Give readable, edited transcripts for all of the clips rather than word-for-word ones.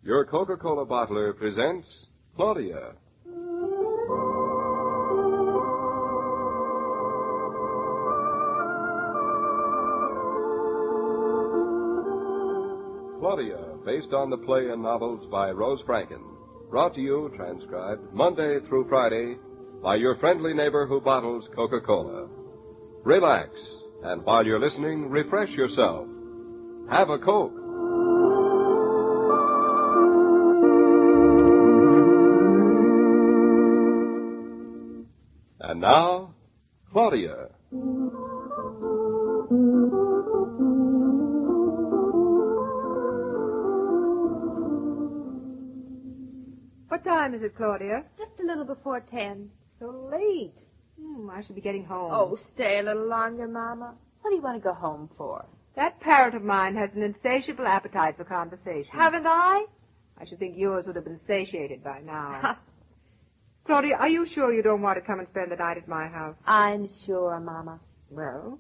Your Coca-Cola bottler presents Claudia. Claudia, based on the play and novels by Rose Franken. Brought to you, transcribed, Monday through Friday, by your friendly neighbor who bottles Coca-Cola. Relax, and while you're listening, refresh yourself. Have a Coke. And now, Claudia. What time is it, Claudia? Just a little before 10. So late. I should be getting home. Oh, stay a little longer, Mama. What do you want to go home for? That parrot of mine has an insatiable appetite for conversation. Haven't I? I should think yours would have been satiated by now. Claudia, are you sure you don't want to come and spend the night at my house? I'm sure, Mama. Well,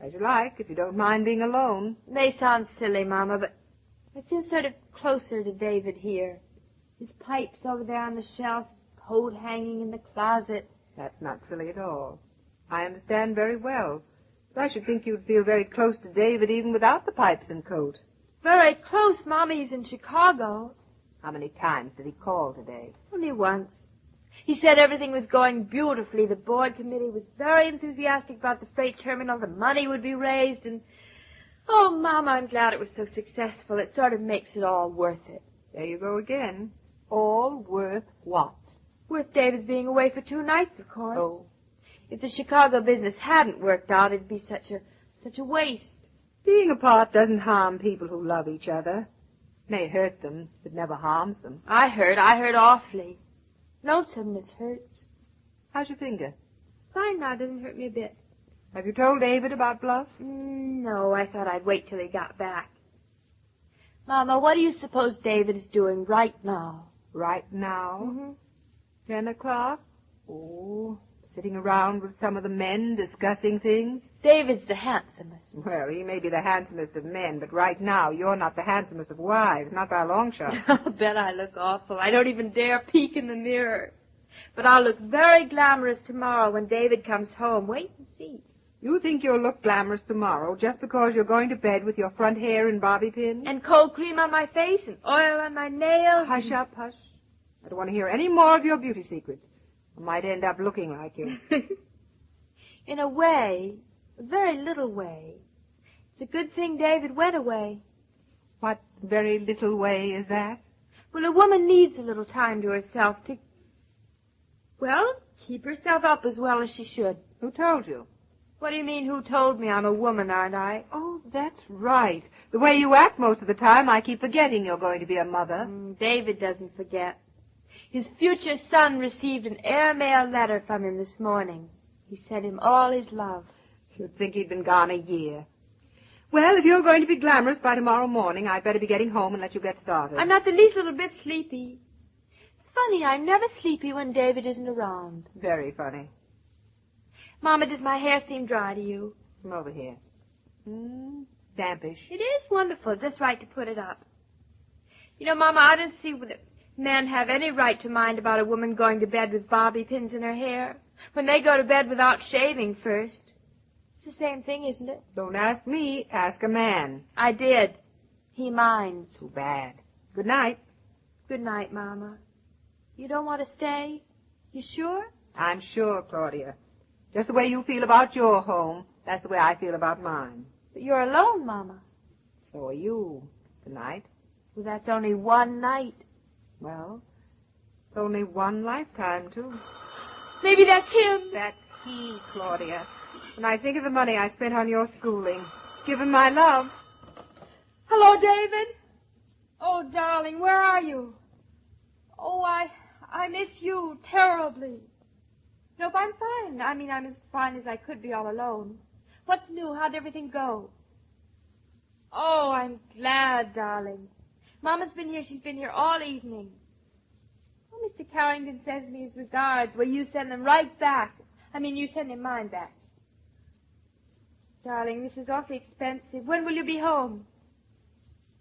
as you like, if you don't mind being alone. May sound silly, Mama, but I feel sort of closer to David here. His pipe's over there on the shelf, coat hanging in the closet. That's not silly at all. I understand very well. But I should think you'd feel very close to David even without the pipes and coat. Very close, Mama. He's in Chicago. How many times did he call today? Only once. He said everything was going beautifully. The board committee was very enthusiastic about the freight terminal. The money would be raised, and... Oh, Mama, I'm glad it was so successful. It sort of makes it all worth it. There you go again. All worth what? Worth David's being away for 2 nights, of course. Oh. If the Chicago business hadn't worked out, it'd be such a waste. Being apart doesn't harm people who love each other. It may hurt them, but never harms them. I hurt awfully. Lonesomeness hurts. How's your finger? Fine now, doesn't hurt me a bit. Have you told David about Bluff? No, I thought I'd wait till he got back. Mama, what do you suppose David is doing right now? Right now? Mm-hmm. 10 o'clock? Oh, sitting around with some of the men discussing things? David's the handsomest. Well, he may be the handsomest of men, but right now you're not the handsomest of wives, not by a long shot. I'll bet I look awful. I don't even dare peek in the mirror. But I'll look very glamorous tomorrow when David comes home. Wait and see. You think you'll look glamorous tomorrow just because you're going to bed with your front hair in bobby pins? And cold cream on my face and oil on my nails. Hush up, hush. I don't want to hear any more of your beauty secrets. I might end up looking like you. In a way, a very little way. It's a good thing David went away. What very little way is that? Well, a woman needs a little time to herself to, well, keep herself up as well as she should. Who told you? What do you mean, who told me? I'm a woman, aren't I? Oh, that's right. The way you act most of the time, I keep forgetting you're going to be a mother. David doesn't forget. His future son received an airmail letter from him this morning. He sent him all his love. You'd think he'd been gone a year. Well, if you're going to be glamorous by tomorrow morning, I'd better be getting home and let you get started. I'm not the least little bit sleepy. It's funny, I'm never sleepy when David isn't around. Very funny. Mama, does my hair seem dry to you? Come over here. Dampish. It is wonderful, just right to put it up. You know, Mama, I don't see that men have any right to mind about a woman going to bed with bobby pins in her hair when they go to bed without shaving first. It's the same thing, isn't it? Don't ask me. Ask a man. I did. He minds. Too bad. Good night. Good night, Mama. You don't want to stay? You sure? I'm sure, Claudia. Just the way you feel about your home, that's the way I feel about mine. But you're alone, Mama. So are you. Tonight. Well, that's only one night. Well, it's only one lifetime, too. Maybe that's him. That's he, Claudia. When I think of the money I spent on your schooling, give him my love. Hello, David. Oh, darling, where are you? Oh, I miss you terribly. Nope, I'm fine. I mean, I'm as fine as I could be all alone. What's new? How'd everything go? Oh, I'm glad, darling. Mama's been here. She's been here all evening. Oh, Mr. Carrington sends me his regards. Well, you send them right back. I mean, you send him mine back. Darling, this is awfully expensive. When will you be home?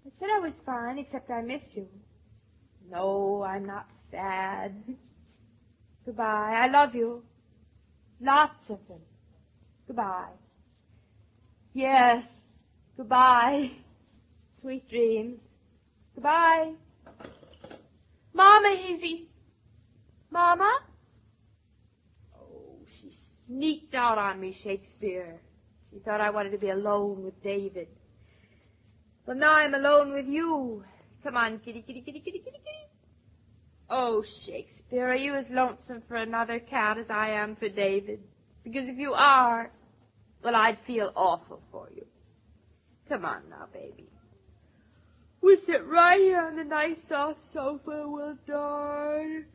I said I was fine, except I miss you. No, I'm not sad. Goodbye. I love you. Lots of them. Goodbye. Yes. Goodbye. Sweet dreams. Goodbye. Mama, Izzy. Mama? Oh, she sneaked out on me, Shakespeare. She thought I wanted to be alone with David. Well, now I'm alone with you. Come on, kitty, kitty, kitty, kitty, kitty, kitty. Oh, Shakespeare, are you as lonesome for another cat as I am for David? Because if you are, well, I'd feel awful for you. Come on now, baby. We'll sit right here on the nice soft sofa and we'll darn.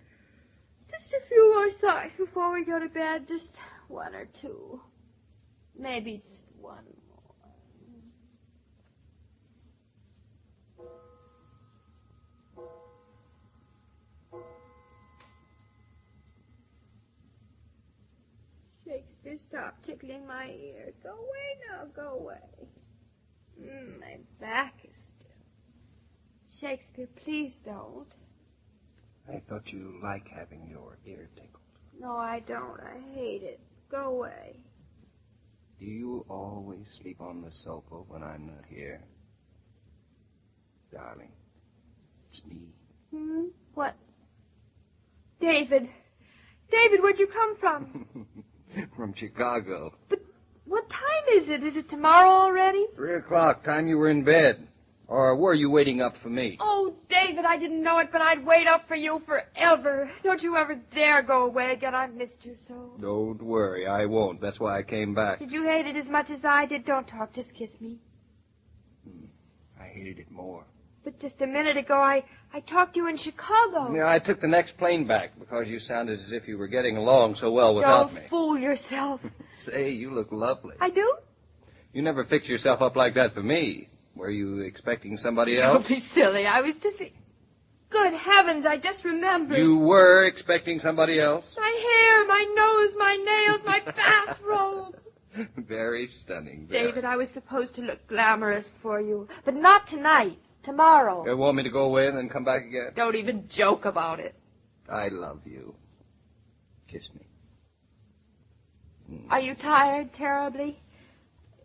Just a few more songs before we go to bed. Just one or two. Maybe just one more. Shakespeare, stop tickling my ear. Go away now, go away. My back is still. Shakespeare, please don't. I thought you liked having your ear tickled. No, I don't. I hate it. Go away. Do you always sleep on the sofa when I'm not here? Darling, it's me. What? David. David, where'd you come from? From Chicago. But what time is it? Is it tomorrow already? 3 o'clock, time you were in bed. Or were you waiting up for me? Oh, David, I didn't know it, but I'd wait up for you forever. Don't you ever dare go away again. I've missed you so. Don't worry, I won't. That's why I came back. Did you hate it as much as I did? Don't talk, just kiss me. I hated it more. But just a minute ago, I talked to you in Chicago. Yeah, I took the next plane back because you sounded as if you were getting along so well without me. Don't fool yourself. Say, you look lovely. I do? You never fix yourself up like that for me. Were you expecting somebody else? Don't be silly. I was just... Good heavens, I just remembered. You were expecting somebody else? My hair, my nose, my nails, my bathrobe. Very stunning, very. David, I was supposed to look glamorous for you. But not tonight. Tomorrow. You want me to go away and then come back again? Don't even joke about it. I love you. Kiss me. Are you tired terribly?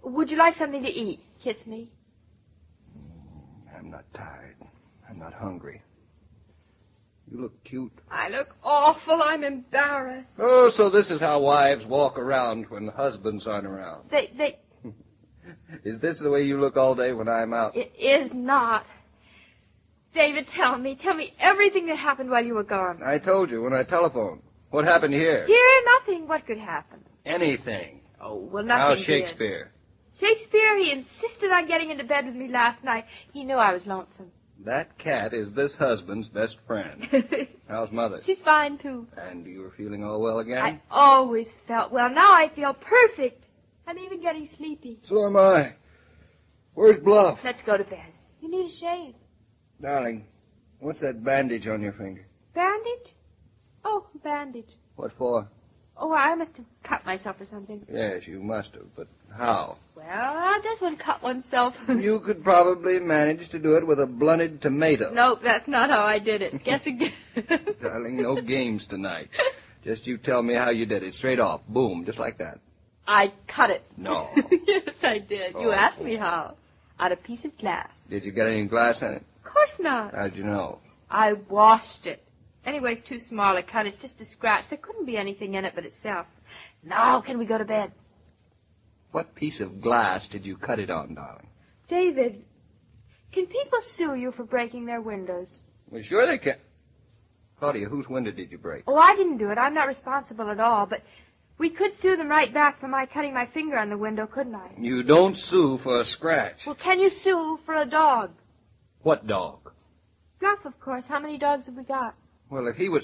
Would you like something to eat? Kiss me. I'm not tired. I'm not hungry. You look cute. I look awful. I'm embarrassed. Oh, so this is how wives walk around when husbands aren't around. They... Is this the way you look all day when I'm out? It is not. David, tell me everything that happened while you were gone. I told you when I telephoned. What happened here? Here, nothing. What could happen? Anything. Oh, well, nothing. How's Shakespeare? Shakespeare, he insisted on getting into bed with me last night. He knew I was lonesome. That cat is this husband's best friend. How's Mother? She's fine, too. And you were feeling all well again? I always felt well. Now I feel perfect. I'm even getting sleepy. So am I. Where's Bluff? Let's go to bed. You need a shave. Darling, what's that bandage on your finger? Bandage? Oh, bandage. What for? Oh, I must have cut myself or something. Yes, you must have, but how? Well, how does one cut oneself? You could probably manage to do it with a blunted tomato. Nope, that's not how I did it. Guess again. Darling, no games tonight. Just you tell me how you did it, straight off. Boom, just like that. I cut it. No. Yes, I did. You asked me how. Out of a piece of glass. Did you get any glass in it? Of course not. How'd you know? I washed it. Anyway, it's too small a cut. It's just a scratch. There couldn't be anything in it but itself. Now, can we go to bed? What piece of glass did you cut it on, darling? David, can people sue you for breaking their windows? Well, sure they can. Claudia, whose window did you break? Oh, I didn't do it. I'm not responsible at all, but we could sue them right back for my cutting my finger on the window, couldn't I? You don't sue for a scratch. Well, can you sue for a dog? What dog? Bluff, of course. How many dogs have we got? Well, if he was...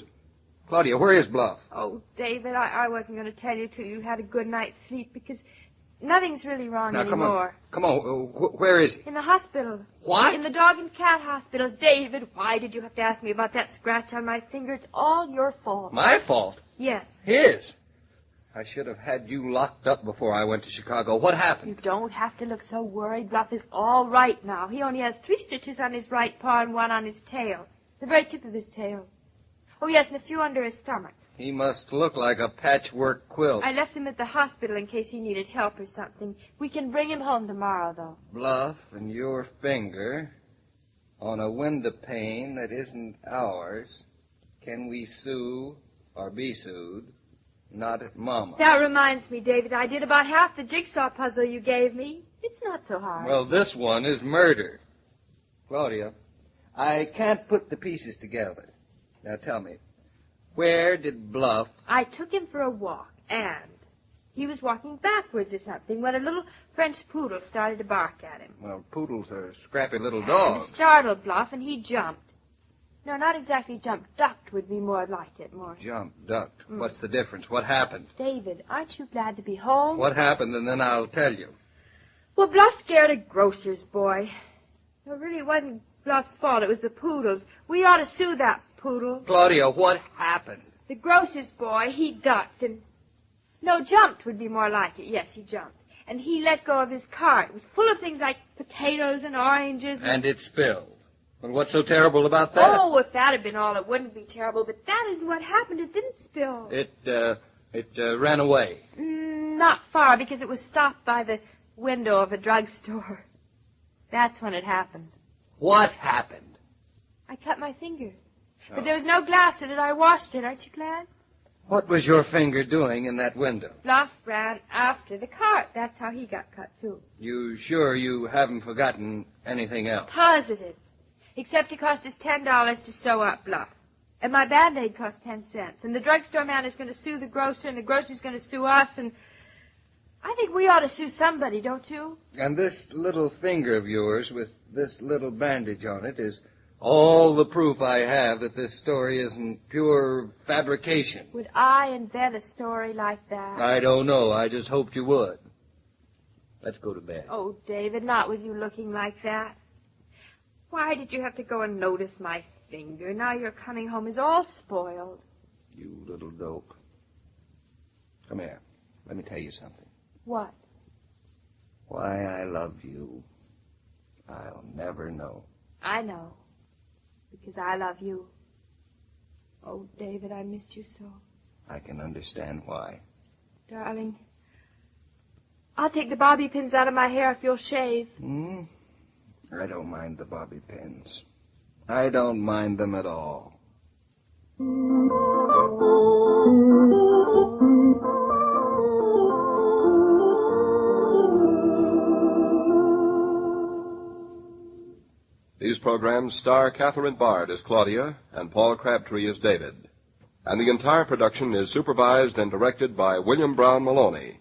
Claudia, where is Bluff? Oh, David, I wasn't going to tell you till you had a good night's sleep because nothing's really wrong now, anymore. Come on. Where is he? In the hospital. What? In the dog and cat hospital. David, why did you have to ask me about that scratch on my finger? It's all your fault. My fault? Yes. His? I should have had you locked up before I went to Chicago. What happened? You don't have to look so worried. Bluff is all right now. He only has 3 stitches on his right paw and 1 on his tail. The very tip of his tail. Oh, yes, and a few under his stomach. He must look like a patchwork quilt. I left him at the hospital in case he needed help or something. We can bring him home tomorrow, though. Bluff and your finger on a window pane that isn't ours. Can we sue or be sued? Not at Mama. That reminds me, David, I did about half the jigsaw puzzle you gave me. It's not so hard. Well, this one is murder. Claudia, I can't put the pieces together. Now tell me, where did Bluff... I took him for a walk, and he was walking backwards or something when a little French poodle started to bark at him. Well, poodles are scrappy little dogs. It startled Bluff, and he jumped. No, not exactly jumped. Ducked would be more like it, more. Jumped, ducked. What's the difference? What happened? David, aren't you glad to be home? What happened, and then I'll tell you. Well, Bluff scared a grocer's boy. It really wasn't Bluff's fault. It was the poodle's. We ought to sue that poodle. Claudia, what happened? The grocer's boy, he ducked and... No, jumped would be more like it. Yes, he jumped. And he let go of his cart. It was full of things like potatoes and oranges. And it spilled. Well, what's so terrible about that? Oh, if that had been all, it wouldn't be terrible. But that isn't what happened. It didn't spill. It ran away. Not far, because it was stopped by the window of a drugstore. That's when it happened. What happened? I cut my finger. But there was no glass in it. I washed it. Aren't you glad? What was your finger doing in that window? Bluff ran after the cart. That's how he got cut, too. You sure you haven't forgotten anything else? Positive. Except it cost us $10 to sew up Bluff. And my Band-Aid cost 10 cents. And the drugstore man is going to sue the grocer, and the grocer's going to sue us, and I think we ought to sue somebody, don't you? And this little finger of yours with this little bandage on it is all the proof I have that this story isn't pure fabrication. Would I invent a story like that? I don't know. I just hoped you would. Let's go to bed. Oh, David, not with you looking like that. Why did you have to go and notice my finger? Now your coming home is all spoiled. You little dope. Come here. Let me tell you something. What? Why I love you, I'll never know. I know. Because I love you. Oh, David, I missed you so. I can understand why. Darling, I'll take the bobby pins out of my hair if you'll shave. I don't mind the bobby pins. I don't mind them at all. These programs star Catherine Bard as Claudia and Paul Crabtree as David. And the entire production is supervised and directed by William Brown Meloney.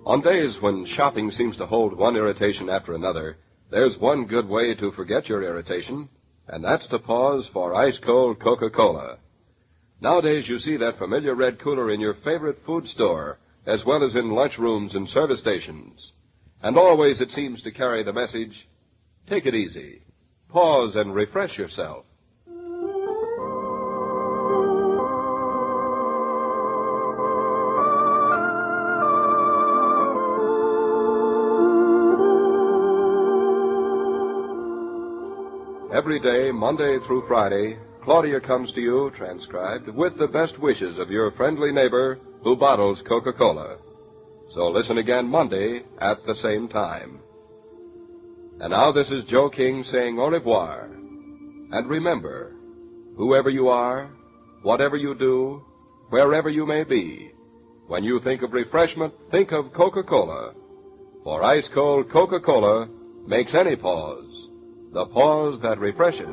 On days when shopping seems to hold one irritation after another, there's one good way to forget your irritation, and that's to pause for ice-cold Coca-Cola. Nowadays, you see that familiar red cooler in your favorite food store, as well as in lunchrooms and service stations. And always it seems to carry the message, take it easy. Pause and refresh yourself. Every day, Monday through Friday, Claudia comes to you, transcribed, with the best wishes of your friendly neighbor who bottles Coca-Cola. So listen again Monday at the same time. And now this is Joe King saying au revoir. And remember, whoever you are, whatever you do, wherever you may be, when you think of refreshment, think of Coca-Cola. For ice-cold Coca-Cola makes any pause the pause that refreshes.